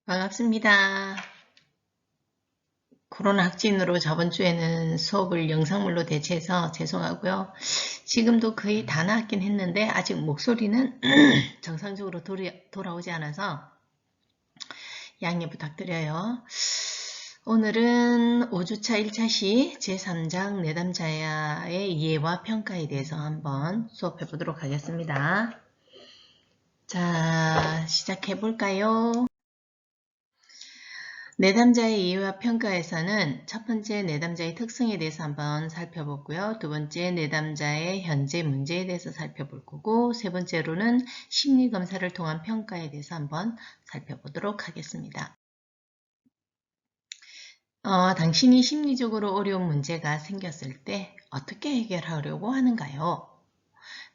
반갑습니다. 코로나 확진으로 저번 주에는 수업을 영상물로 대체해서 죄송하고요. 지금도 거의 다 나았긴 했는데 아직 목소리는 정상적으로 돌아오지 않아서 양해 부탁드려요. 오늘은 5주차 1차시 제3장 내담자야의 이해와 평가에 대해서 한번 수업해 보도록 하겠습니다. 자, 시작해 볼까요? 내담자의 이해와 평가에서는 첫 번째 내담자의 특성에 대해서 한번 살펴보고요. 두 번째 내담자의 현재 문제에 대해서 살펴볼 거고, 세 번째로는 심리검사를 통한 평가에 대해서 한번 살펴보도록 하겠습니다. 당신이 심리적으로 어려운 문제가 생겼을 때 어떻게 해결하려고 하는가요?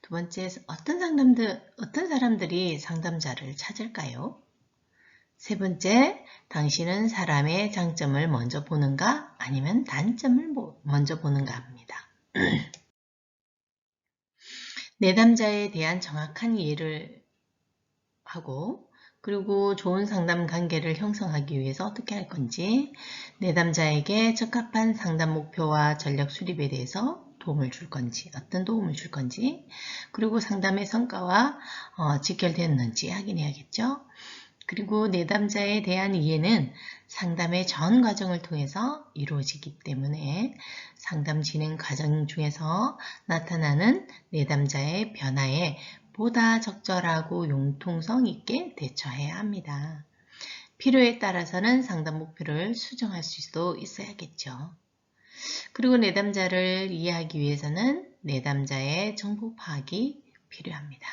두 번째, 어떤 사람들이 상담자를 찾을까요? 세 번째, 당신은 사람의 장점을 먼저 보는가 아니면 단점을 먼저 보는가 합니다. 내담자에 대한 정확한 이해를 하고 그리고 좋은 상담 관계를 형성하기 위해서 어떻게 할 건지, 내담자에게 적합한 상담 목표와 전략 수립에 대해서 도움을 줄 건지, 어떤 도움을 줄 건지, 그리고 상담의 성과와 직결되었는지 확인해야겠죠. 그리고 내담자에 대한 이해는 상담의 전 과정을 통해서 이루어지기 때문에 상담 진행 과정 중에서 나타나는 내담자의 변화에 보다 적절하고 융통성 있게 대처해야 합니다. 필요에 따라서는 상담 목표를 수정할 수도 있어야겠죠. 그리고 내담자를 이해하기 위해서는 내담자의 정보 파악이 필요합니다.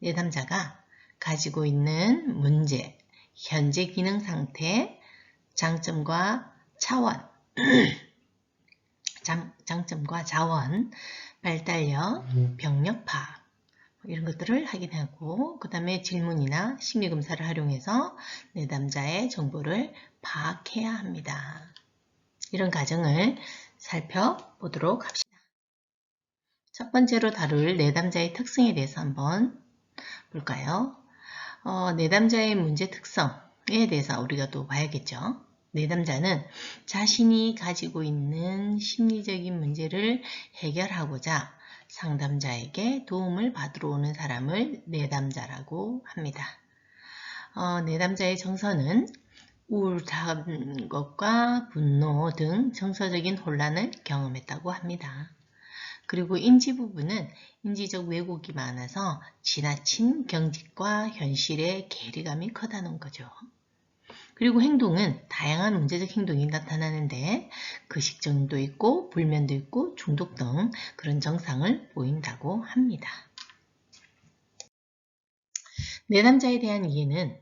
내담자가 가지고 있는 문제, 현재 기능 상태, 장점과 차원, 장점과 자원, 발달력, 병력 파악 이런 것들을 확인하고 그 다음에 질문이나 심리검사를 활용해서 내담자의 정보를 파악해야 합니다. 이런 과정을 살펴보도록 합시다. 첫 번째로 다룰 내담자의 특성에 대해서 한번 볼까요? 내담자의 문제 특성에 대해서 우리가 또 봐야겠죠. 내담자는 자신이 가지고 있는 심리적인 문제를 해결하고자 상담자에게 도움을 받으러 오는 사람을 내담자라고 합니다. 내담자의 정서는 우울한 것과 분노 등 정서적인 혼란을 경험했다고 합니다. 그리고 인지 부분은 인지적 왜곡이 많아서 지나친 경직과 현실의 괴리감이 크다는 거죠. 그리고 행동은 다양한 문제적 행동이 나타나는데 의식증도 있고 불면도 있고 중독 등 그런 증상을 보인다고 합니다. 내담자에 대한 이해는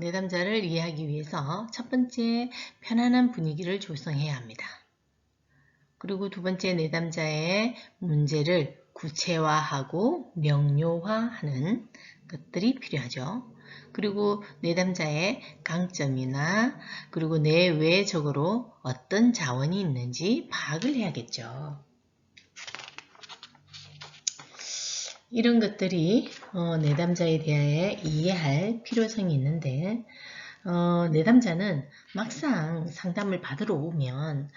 내담자를 이해하기 위해서 첫 번째, 편안한 분위기를 조성해야 합니다. 그리고 두 번째, 내담자의 문제를 구체화하고 명료화하는 것들이 필요하죠. 그리고 내담자의 강점이나 그리고 내외적으로 어떤 자원이 있는지 파악을 해야겠죠. 이런 것들이 내담자에 대해 이해할 필요성이 있는데 내담자는 막상 상담을 받으러 오면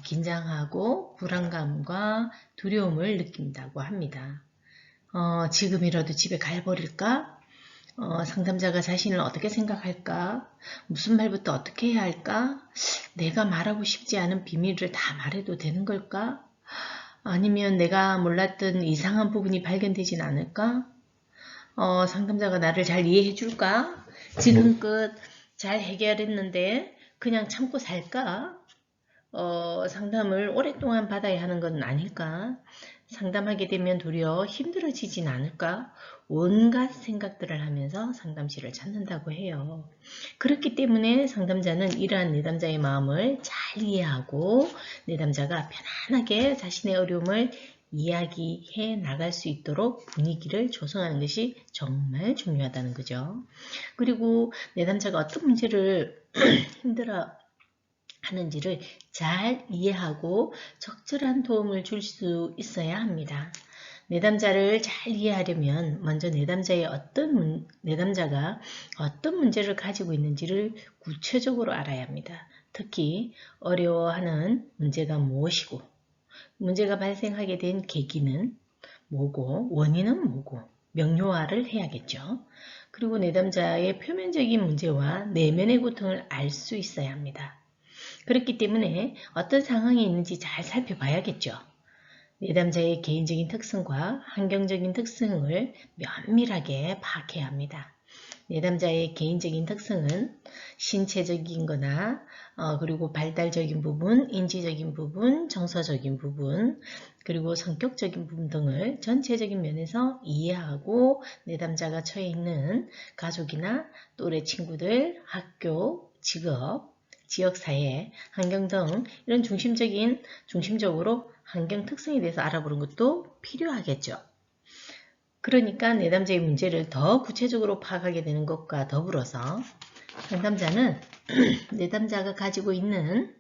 긴장하고 불안감과 두려움을 느낀다고 합니다. 지금이라도 집에 가버릴까? 상담자가 자신을 어떻게 생각할까? 무슨 말부터 어떻게 해야 할까? 내가 말하고 싶지 않은 비밀을 다 말해도 되는 걸까? 아니면 내가 몰랐던 이상한 부분이 발견되진 않을까? 상담자가 나를 잘 이해해 줄까? 지금껏 잘 해결했는데 그냥 참고 살까? 상담을 오랫동안 받아야 하는 건 아닐까? 상담하게 되면 도리어 힘들어지진 않을까? 온갖 생각들을 하면서 상담실을 찾는다고 해요. 그렇기 때문에 상담자는 이러한 내담자의 마음을 잘 이해하고 내담자가 편안하게 자신의 어려움을 이야기해 나갈 수 있도록 분위기를 조성하는 것이 정말 중요하다는 거죠. 그리고 내담자가 어떤 문제를 힘들어 하는지를 잘 이해하고 적절한 도움을 줄 수 있어야 합니다. 내담자를 잘 이해하려면 먼저 내담자가 어떤 문제를 가지고 있는지를 구체적으로 알아야 합니다. 특히 어려워하는 문제가 무엇이고 문제가 발생하게 된 계기는 뭐고 원인은 뭐고 명료화를 해야겠죠. 그리고 내담자의 표면적인 문제와 내면의 고통을 알 수 있어야 합니다. 그렇기 때문에 어떤 상황이 있는지 잘 살펴봐야겠죠. 내담자의 개인적인 특성과 환경적인 특성을 면밀하게 파악해야 합니다. 내담자의 개인적인 특성은 신체적인 거나 그리고 발달적인 부분, 인지적인 부분, 정서적인 부분, 그리고 성격적인 부분 등을 전체적인 면에서 이해하고 내담자가 처해 있는 가족이나 또래 친구들, 학교, 직업, 지역사회, 환경 등 이런 중심적으로 환경 특성에 대해서 알아보는 것도 필요하겠죠. 그러니까 내담자의 문제를 더 구체적으로 파악하게 되는 것과 더불어서 상담자는 내담자가 가지고 있는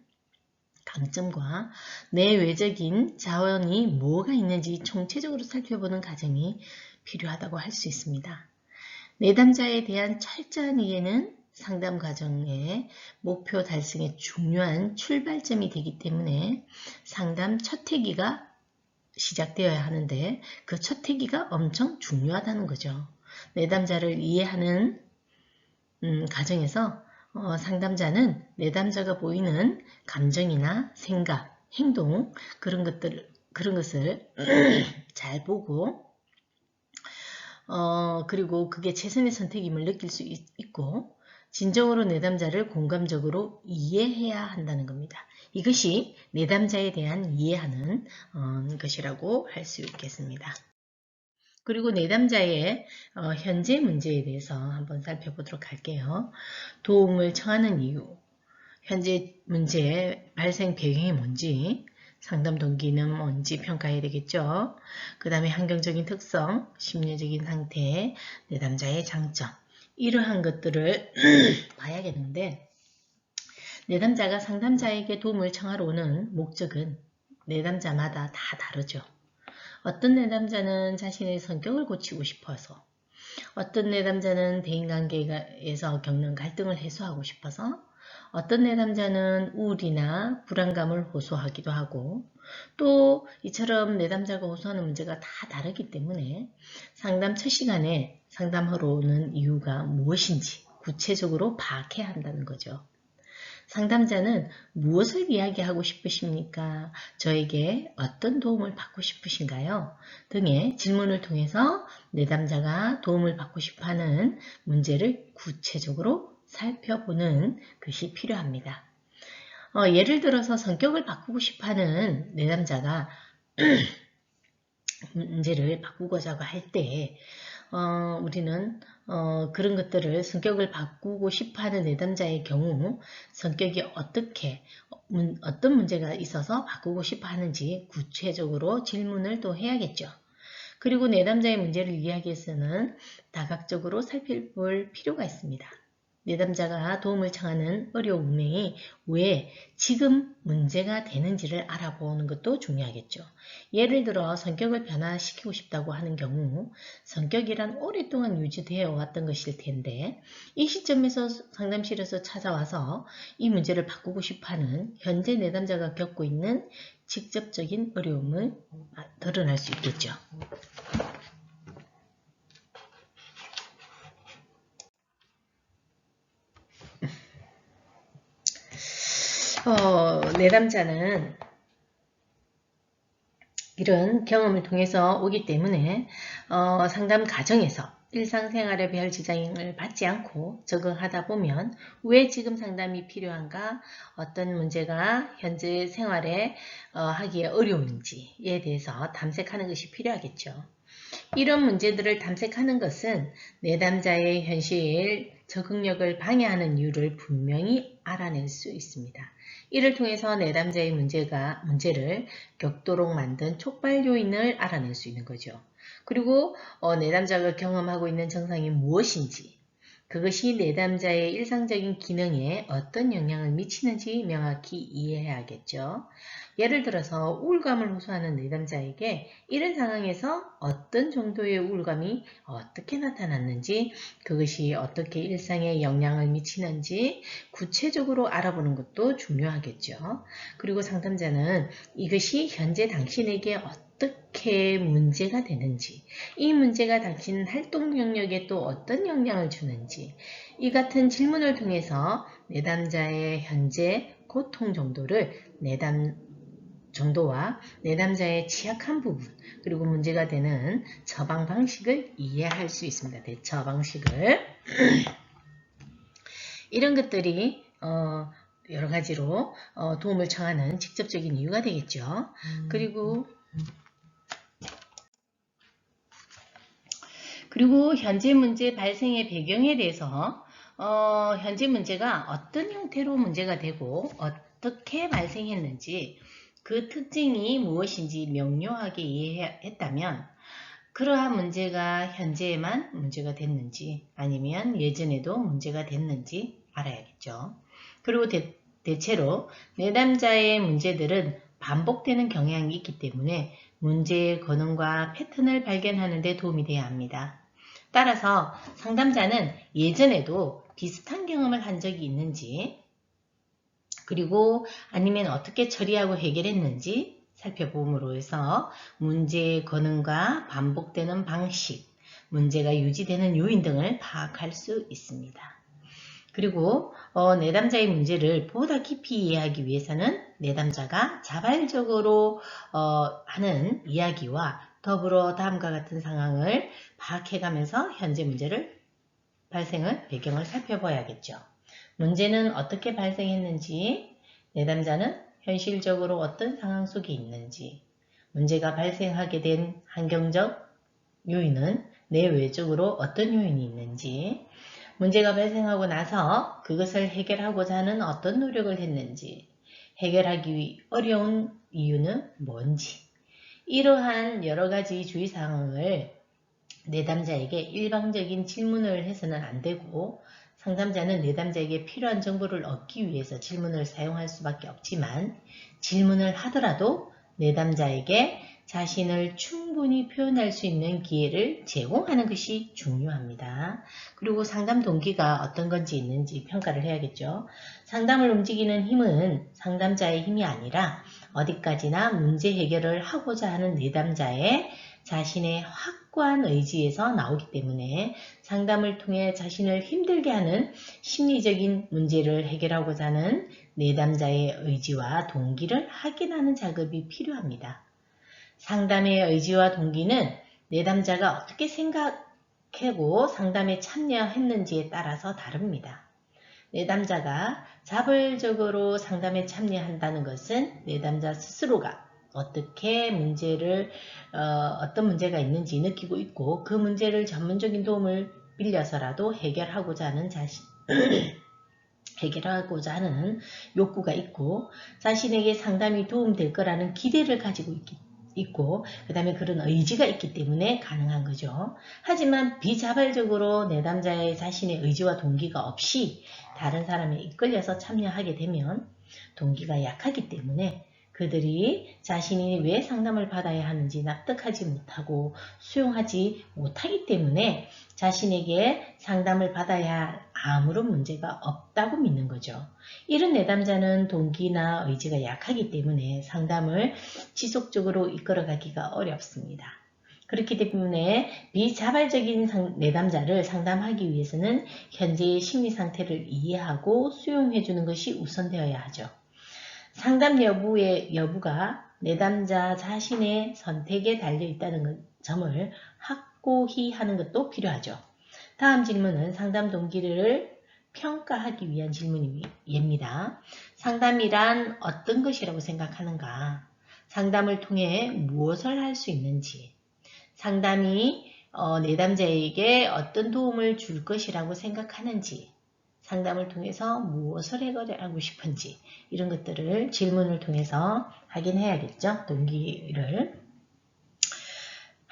강점과 내외적인 자원이 뭐가 있는지 총체적으로 살펴보는 과정이 필요하다고 할 수 있습니다. 내담자에 대한 철저한 이해는 상담 과정의 목표 달성에 중요한 출발점이 되기 때문에 상담 첫 회기가 시작되어야 하는데 그 첫 회기가 엄청 중요하다는 거죠. 내담자를 이해하는 과정에서 상담자는 내담자가 보이는 감정이나 생각, 행동 그런 것을 잘 보고 그리고 그게 최선의 선택임을 느낄 수 있고 진정으로 내담자를 공감적으로 이해해야 한다는 겁니다. 이것이 내담자에 대한 이해하는 것이라고 할 수 있겠습니다. 그리고 내담자의 현재 문제에 대해서 한번 살펴보도록 할게요. 도움을 청하는 이유, 현재 문제의 발생 배경이 뭔지, 상담 동기는 뭔지 평가해야 되겠죠. 그 다음에 환경적인 특성, 심리적인 상태, 내담자의 장점, 이러한 것들을 봐야겠는데 내담자가 상담자에게 도움을 청하러 오는 목적은 내담자마다 다 다르죠. 어떤 내담자는 자신의 성격을 고치고 싶어서, 어떤 내담자는 대인관계에서 겪는 갈등을 해소하고 싶어서, 어떤 내담자는 우울이나 불안감을 호소하기도 하고, 또 이처럼 내담자가 호소하는 문제가 다 다르기 때문에 상담 첫 시간에 상담하러 오는 이유가 무엇인지 구체적으로 파악해야 한다는 거죠. 상담자는 무엇을 이야기하고 싶으십니까? 저에게 어떤 도움을 받고 싶으신가요? 등의 질문을 통해서 내담자가 도움을 받고 싶어하는 문제를 구체적으로 살펴보는 것이 필요합니다. 예를 들어서 성격을 바꾸고 싶어하는 내담자가 문제를 바꾸고자 할 때 우리는 그런 것들을 성격을 바꾸고 싶어하는 내담자의 경우 성격이 어떤 문제가 있어서 바꾸고 싶어 하는지 구체적으로 질문을 또 해야겠죠. 그리고 내담자의 문제를 이해하기 위해서는 다각적으로 살펴볼 필요가 있습니다. 내담자가 도움을 청하는 어려움이 왜 지금 문제가 되는지를 알아보는 것도 중요하겠죠. 예를 들어 성격을 변화시키고 싶다고 하는 경우 성격이란 오랫동안 유지되어 왔던 것일 텐데 이 시점에서 상담실에서 찾아와서 이 문제를 바꾸고 싶어하는 현재 내담자가 겪고 있는 직접적인 어려움을 드러날 수 있겠죠. 내담자는 이런 경험을 통해서 오기 때문에 상담 과정에서 일상생활에 별 지장을 받지 않고 적응하다 보면 왜 지금 상담이 필요한가, 어떤 문제가 현재 생활에 하기에 어려운지에 대해서 탐색하는 것이 필요하겠죠. 이런 문제들을 탐색하는 것은 내담자의 현실 적응력을 방해하는 이유를 분명히 알아낼 수 있습니다. 이를 통해서 내담자의 문제를 겪도록 만든 촉발 요인을 알아낼 수 있는 거죠. 그리고 내담자가 경험하고 있는 증상이 무엇인지, 그것이 내담자의 일상적인 기능에 어떤 영향을 미치는지 명확히 이해해야겠죠. 예를 들어서 우울감을 호소하는 내담자에게 이런 상황에서 어떤 정도의 우울감이 어떻게 나타났는지, 그것이 어떻게 일상에 영향을 미치는지 구체적으로 알아보는 것도 중요하겠죠. 그리고 상담자는 이것이 현재 당신에게 어떻게 문제가 되는지, 이 문제가 당신 활동 영역에 또 어떤 영향을 주는지, 이 같은 질문을 통해서 내담자의 현재 고통 정도와 내담자의 취약한 부분, 그리고 문제가 되는 처방 방식을 이해할 수 있습니다. 대처 방식을. 이런 것들이 여러 가지로 도움을 청하는 직접적인 이유가 되겠죠. 그리고 현재 문제 발생의 배경에 대해서 현재 문제가 어떤 형태로 문제가 되고 어떻게 발생했는지, 그 특징이 무엇인지 명료하게 이해했다면 그러한 문제가 현재에만 문제가 됐는지 아니면 예전에도 문제가 됐는지 알아야겠죠. 그리고 대체로 내담자의 문제들은 반복되는 경향이 있기 때문에 문제의 근원과 패턴을 발견하는 데 도움이 되어야 합니다. 따라서 상담자는 예전에도 비슷한 경험을 한 적이 있는지, 그리고 아니면 어떻게 처리하고 해결했는지 살펴봄으로 해서 문제의 근원과 반복되는 방식, 문제가 유지되는 요인 등을 파악할 수 있습니다. 그리고 내담자의 문제를 보다 깊이 이해하기 위해서는 내담자가 자발적으로 하는 이야기와 더불어 다음과 같은 상황을 파악해가면서 현재 문제를 배경을 살펴봐야겠죠. 문제는 어떻게 발생했는지, 내담자는 현실적으로 어떤 상황 속에 있는지, 문제가 발생하게 된 환경적 요인은 내외적으로 어떤 요인이 있는지, 문제가 발생하고 나서 그것을 해결하고자 하는 어떤 노력을 했는지, 해결하기 어려운 이유는 뭔지, 이러한 여러 가지 주의사항을 내담자에게 일방적인 질문을 해서는 안 되고, 상담자는 내담자에게 필요한 정보를 얻기 위해서 질문을 사용할 수밖에 없지만, 질문을 하더라도 내담자에게 자신을 충분히 표현할 수 있는 기회를 제공하는 것이 중요합니다. 그리고 상담 동기가 어떤 건지 있는지 평가를 해야겠죠. 상담을 움직이는 힘은 상담자의 힘이 아니라 어디까지나 문제 해결을 하고자 하는 내담자의 자신의 확고한 의지에서 나오기 때문에 상담을 통해 자신을 힘들게 하는 심리적인 문제를 해결하고자 하는 내담자의 의지와 동기를 확인하는 작업이 필요합니다. 상담의 의지와 동기는 내담자가 어떻게 생각하고 상담에 참여했는지에 따라서 다릅니다. 내담자가 자발적으로 상담에 참여한다는 것은 내담자 스스로가 어떻게 어떤 문제가 있는지 느끼고 있고, 그 문제를 전문적인 도움을 빌려서라도 해결하고자 하는 욕구가 있고, 자신에게 상담이 도움될 거라는 기대를 가지고 있고, 그 다음에 그런 의지가 있기 때문에 가능한 거죠. 하지만 비자발적으로 내담자의 자신의 의지와 동기가 없이 다른 사람에 이끌려서 참여하게 되면 동기가 약하기 때문에 그들이 자신이 왜 상담을 받아야 하는지 납득하지 못하고 수용하지 못하기 때문에 자신에게 상담을 받아야 할 아무런 문제가 없다고 믿는 거죠. 이런 내담자는 동기나 의지가 약하기 때문에 상담을 지속적으로 이끌어가기가 어렵습니다. 그렇기 때문에 비자발적인 내담자를 상담하기 위해서는 현재의 심리 상태를 이해하고 수용해주는 것이 우선되어야 하죠. 상담 여부가 내담자 자신의 선택에 달려있다는 점을 확고히 하는 것도 필요하죠. 다음 질문은 상담 동기를 평가하기 위한 질문입니다. 상담이란 어떤 것이라고 생각하는가? 상담을 통해 무엇을 할 수 있는지, 상담이 내담자에게 어떤 도움을 줄 것이라고 생각하는지, 상담을 통해서 무엇을 해결하고 싶은지, 이런 것들을 질문을 통해서 확인해야겠죠. 동기를.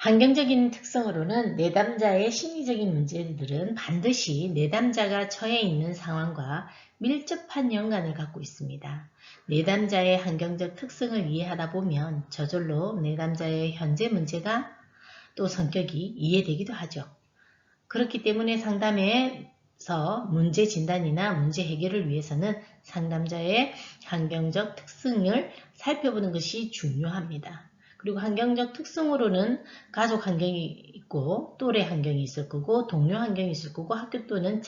환경적인 특성으로는 내담자의 심리적인 문제들은 반드시 내담자가 처해 있는 상황과 밀접한 연관을 갖고 있습니다. 내담자의 환경적 특성을 이해하다 보면 저절로 내담자의 현재 문제가 또 성격이 이해되기도 하죠. 그렇기 때문에 상담에서 문제 진단이나 문제 해결을 위해서는 상담자의 환경적 특성을 살펴보는 것이 중요합니다. 그리고 환경적 특성으로는 가족 환경이 있고 또래 환경이 있을 거고 동료 환경이 있을 거고 학교 또는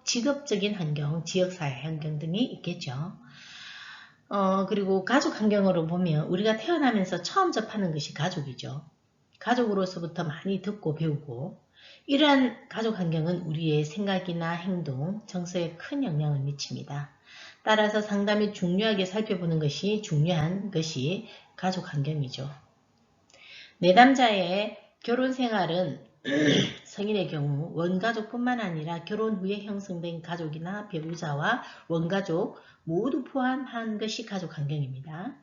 직업적인 환경, 지역사회 환경 등이 있겠죠. 그리고 가족 환경으로 보면 우리가 태어나면서 처음 접하는 것이 가족이죠. 가족으로서부터 많이 듣고 배우고 이러한 가족 환경은 우리의 생각이나 행동, 정서에 큰 영향을 미칩니다. 따라서 상담이 중요하게 살펴보는 것이 중요한 것이 가족 환경이죠. 내담자의 결혼 생활은 성인의 경우 원가족뿐만 아니라 결혼 후에 형성된 가족이나 배우자와 원가족 모두 포함한 것이 가족 환경입니다.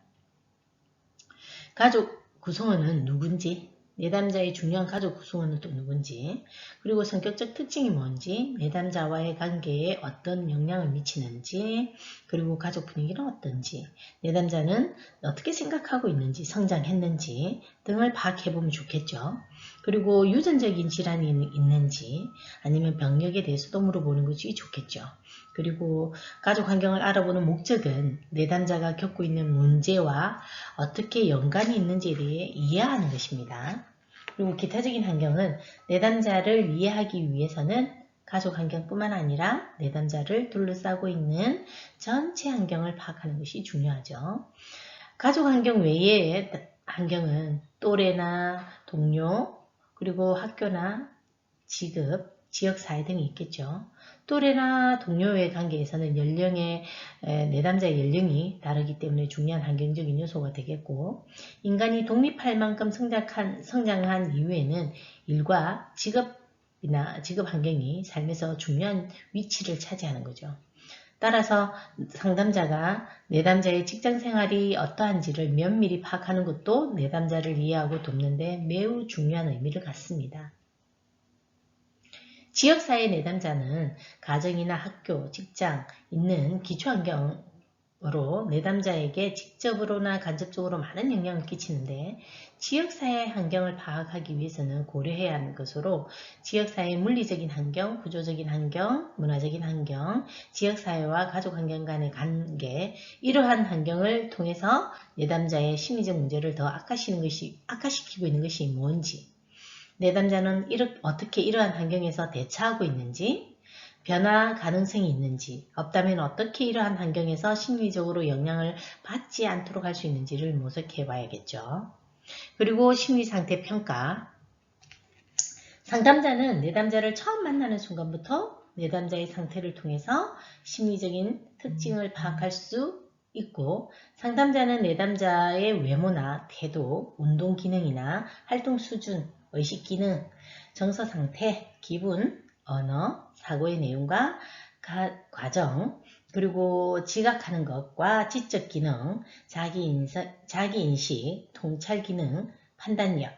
가족 구성원은 누군지, 내담자의 중요한 가족 구성원은 또 누군지, 그리고 성격적 특징이 뭔지, 내담자와의 관계에 어떤 영향을 미치는지, 그리고 가족 분위기는 어떤지, 내담자는 어떻게 생각하고 있는지, 성장했는지 등을 파악해보면 좋겠죠. 그리고 유전적인 질환이 있는지 아니면 병력에 대해서도 물어보는 것이 좋겠죠. 그리고 가족 환경을 알아보는 목적은 내담자가 겪고 있는 문제와 어떻게 연관이 있는지에 대해 이해하는 것입니다. 그리고 기타적인 환경은 내담자를 이해하기 위해서는 가족 환경뿐만 아니라 내담자를 둘러싸고 있는 전체 환경을 파악하는 것이 중요하죠. 가족 환경 외의 환경은 또래나 동료, 그리고 학교나 직업, 지역사회 등이 있겠죠. 또래나 동료의 관계에서는 내담자의 연령이 다르기 때문에 중요한 환경적인 요소가 되겠고, 인간이 독립할 만큼 성장한 이후에는 일과 직업 환경이 삶에서 중요한 위치를 차지하는 거죠. 따라서 상담자가 내담자의 직장 생활이 어떠한지를 면밀히 파악하는 것도 내담자를 이해하고 돕는 데 매우 중요한 의미를 갖습니다. 지역사회 내담자는 가정이나 학교, 직장 있는 기초환경으로 내담자에게 직접으로나 간접적으로 많은 영향을 끼치는데 지역사회 환경을 파악하기 위해서는 고려해야 하는 것으로 지역사회의 물리적인 환경, 구조적인 환경, 문화적인 환경, 지역사회와 가족환경 간의 관계 이러한 환경을 통해서 내담자의 심리적 문제를 더 악화시키고 있는 것이 뭔지 내담자는 어떻게 이러한 환경에서 대처하고 있는지, 변화 가능성이 있는지, 없다면 어떻게 이러한 환경에서 심리적으로 영향을 받지 않도록 할 수 있는지를 모색해 봐야겠죠. 그리고 심리상태 평가. 상담자는 내담자를 처음 만나는 순간부터 내담자의 상태를 통해서 심리적인 특징을 파악할 수 있고 상담자는 내담자의 외모나 태도, 운동 기능이나 활동 수준, 의식 기능, 정서 상태, 기분, 언어, 사고의 내용과 과정, 그리고 지각하는 것과 지적 기능, 자기인식, 통찰 기능, 판단력,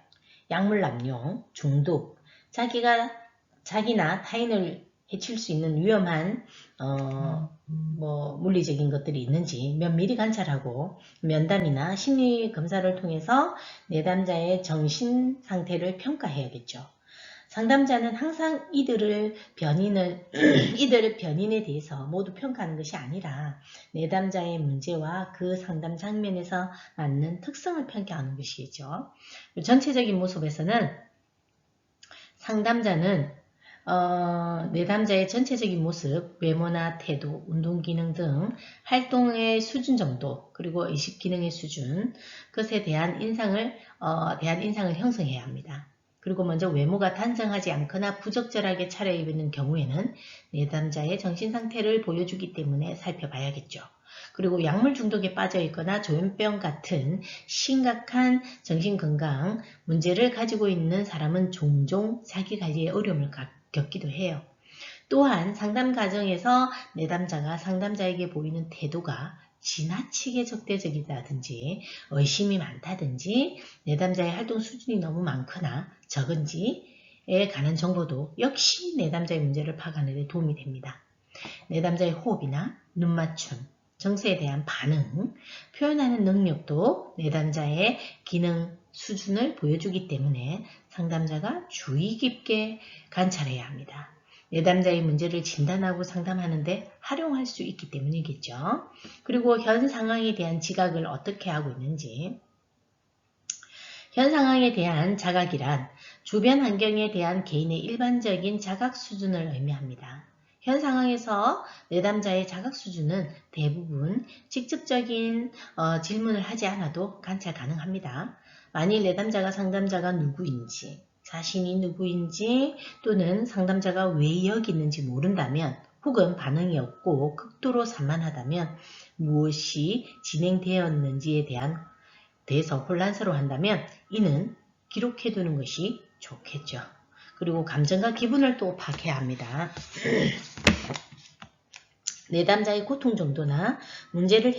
약물 남용, 중독, 자기나 타인을 해칠 수 있는 위험한 물리적인 것들이 있는지 면밀히 관찰하고 면담이나 심리검사를 통해서 내담자의 정신 상태를 평가해야겠죠. 상담자는 항상 이들의 변인에 대해서 모두 평가하는 것이 아니라 내담자의 문제와 그 상담 장면에서 맞는 특성을 평가하는 것이죠. 전체적인 모습에서는 상담자는 내담자의 전체적인 모습, 외모나 태도, 운동기능 등 활동의 수준 정도, 그리고 의식기능의 수준, 그것에 대한 인상을 형성해야 합니다. 그리고 먼저 외모가 단정하지 않거나 부적절하게 차려입는 경우에는 내담자의 정신상태를 보여주기 때문에 살펴봐야겠죠. 그리고 약물 중독에 빠져 있거나 조현병 같은 심각한 정신건강 문제를 가지고 있는 사람은 종종 자기관리에 어려움을 겪기도 해요. 또한 상담 과정에서 내담자가 상담자에게 보이는 태도가 지나치게 적대적이다든지 의심이 많다든지 내담자의 활동 수준이 너무 많거나 적은지에 관한 정보도 역시 내담자의 문제를 파악하는 데 도움이 됩니다. 내담자의 호흡이나 눈맞춤, 정서에 대한 반응, 표현하는 능력도 내담자의 기능 수준을 보여주기 때문에 상담자가 주의 깊게 관찰해야 합니다. 내담자의 문제를 진단하고 상담하는데 활용할 수 있기 때문이겠죠. 그리고 현 상황에 대한 지각을 어떻게 하고 있는지, 현 상황에 대한 자각이란 주변 환경에 대한 개인의 일반적인 자각 수준을 의미합니다. 현 상황에서 내담자의 자각 수준은 대부분 직접적인 질문을 하지 않아도 관찰 가능합니다. 만일 내담자가 상담자가 누구인지, 자신이 누구인지 또는 상담자가 왜 여기 있는지 모른다면 혹은 반응이 없고 극도로 산만하다면 무엇이 진행되었는지에 대해서 혼란스러워한다면 이는 기록해두는 것이 좋겠죠. 그리고 감정과 기분을 또 파악해야 합니다. 내담자의 고통 정도나 문제를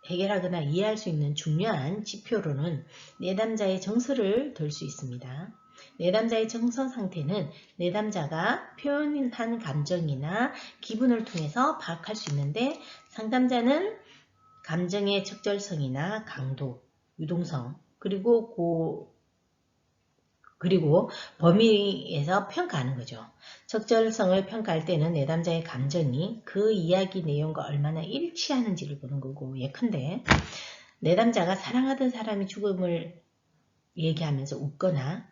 해결하거나 이해할 수 있는 중요한 지표로는 내담자의 정서를 들 수 있습니다. 내담자의 정서 상태는 내담자가 표현한 감정이나 기분을 통해서 파악할 수 있는데 상담자는 감정의 적절성이나 강도, 유동성, 그리고 범위에서 평가하는 거죠. 적절성을 평가할 때는 내담자의 감정이 그 이야기 내용과 얼마나 일치하는지를 보는 거고, 예컨대 내담자가 사랑하던 사람이 죽음을 얘기하면서 웃거나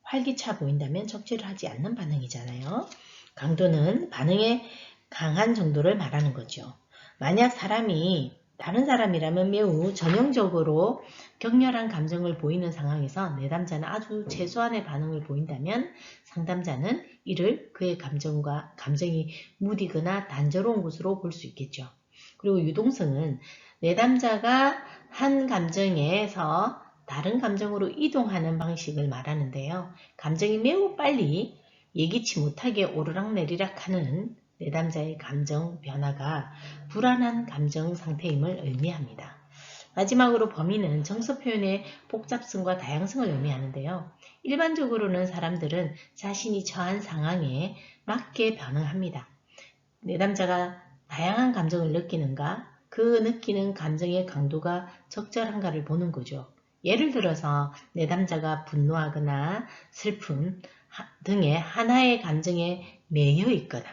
활기차 보인다면 적절하지 않는 반응이잖아요. 강도는 반응의 강한 정도를 말하는 거죠. 만약 다른 사람이라면 매우 전형적으로 격렬한 감정을 보이는 상황에서 내담자는 아주 최소한의 반응을 보인다면 상담자는 이를 그의 감정이 무디거나 단조로운 것으로 볼 수 있겠죠. 그리고 유동성은 내담자가 한 감정에서 다른 감정으로 이동하는 방식을 말하는데요. 감정이 매우 빨리 예기치 못하게 오르락내리락 하는 내담자의 감정 변화가 불안한 감정 상태임을 의미합니다. 마지막으로 범위는 정서 표현의 복잡성과 다양성을 의미하는데요. 일반적으로는 사람들은 자신이 처한 상황에 맞게 반응합니다. 내담자가 다양한 감정을 느끼는가, 그 느끼는 감정의 강도가 적절한가를 보는 거죠. 예를 들어서 내담자가 분노하거나 슬픔 등의 하나의 감정에 매여 있거나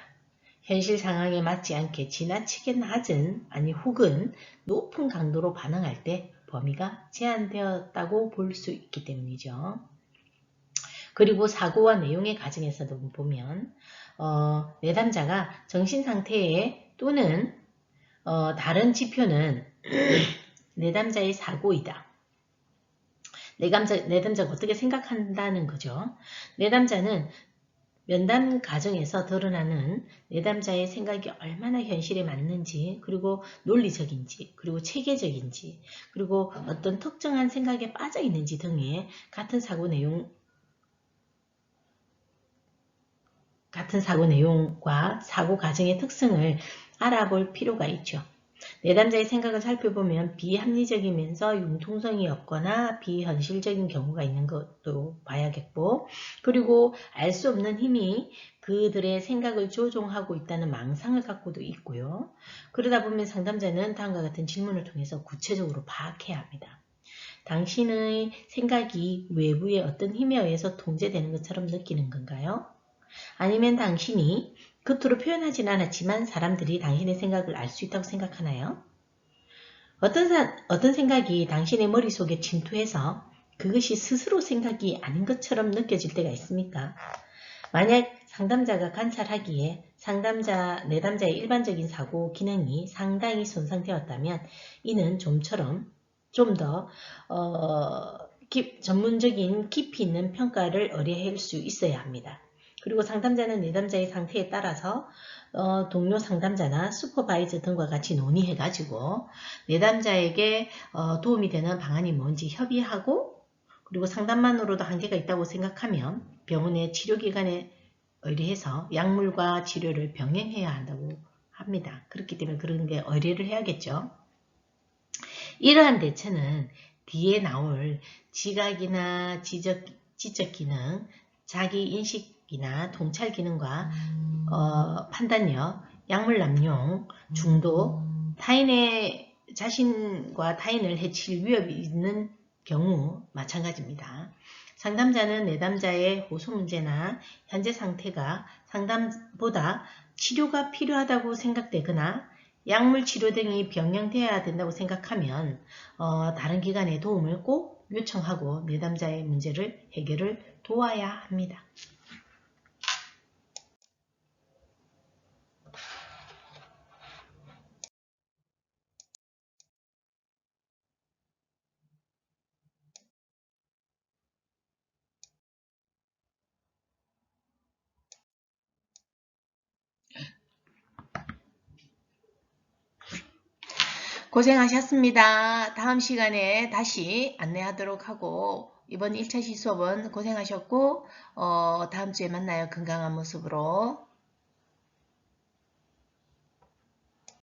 현실 상황에 맞지 않게 지나치게 낮은 혹은 높은 강도로 반응할 때 범위가 제한되었다고 볼 수 있기 때문이죠. 그리고 사고와 내용의 과정에서도 보면 내담자가 정신상태에 또는 다른 지표는 내담자의 사고이다. 내담자가 어떻게 생각한다는 거죠. 내담자는 면담 과정에서 드러나는 내담자의 생각이 얼마나 현실에 맞는지, 그리고 논리적인지, 그리고 체계적인지, 그리고 어떤 특정한 생각에 빠져 있는지 등의 같은 사고 내용과 사고 과정의 특성을 알아볼 필요가 있죠. 내담자의 생각을 살펴보면 비합리적이면서 융통성이 없거나 비현실적인 경우가 있는 것도 봐야겠고, 그리고 알 수 없는 힘이 그들의 생각을 조종하고 있다는 망상을 갖고도 있고요. 그러다 보면 상담자는 다음과 같은 질문을 통해서 구체적으로 파악해야 합니다. 당신의 생각이 외부의 어떤 힘에 의해서 통제되는 것처럼 느끼는 건가요? 아니면 당신이 겉으로 표현하진 않았지만 사람들이 당신의 생각을 알 수 있다고 생각하나요? 어떤 생각이 당신의 머릿속에 침투해서 그것이 스스로 생각이 아닌 것처럼 느껴질 때가 있습니까? 만약 상담자가 관찰하기에 내담자의 일반적인 사고 기능이 상당히 손상되었다면 이는 좀 더 전문적인 깊이 있는 평가를 의뢰할 수 있어야 합니다. 그리고 상담자는 내담자의 상태에 따라서 동료 상담자나 슈퍼바이저 등과 같이 논의해가지고 내담자에게 도움이 되는 방안이 뭔지 협의하고, 그리고 상담만으로도 한계가 있다고 생각하면 병원의 치료기관에 의뢰해서 약물과 치료를 병행해야 한다고 합니다. 그렇기 때문에 그런 게 의뢰를 해야겠죠. 이러한 대처는 뒤에 나올 지각이나 지적 기능, 자기 인식이나 통찰 기능과 판단력, 약물 남용, 중독, 자신과 타인을 해칠 위협이 있는 경우 마찬가지입니다. 상담자는 내담자의 호소 문제나 현재 상태가 상담보다 치료가 필요하다고 생각되거나 약물 치료 등이 병행되어야 된다고 생각하면 다른 기관의 도움을 꼭 요청하고 내담자의 문제를 해결을 도와야 합니다. 고생하셨습니다. 다음 시간에 다시 안내하도록 하고 이번 1차 시수업은 고생하셨고 다음 주에 만나요. 건강한 모습으로.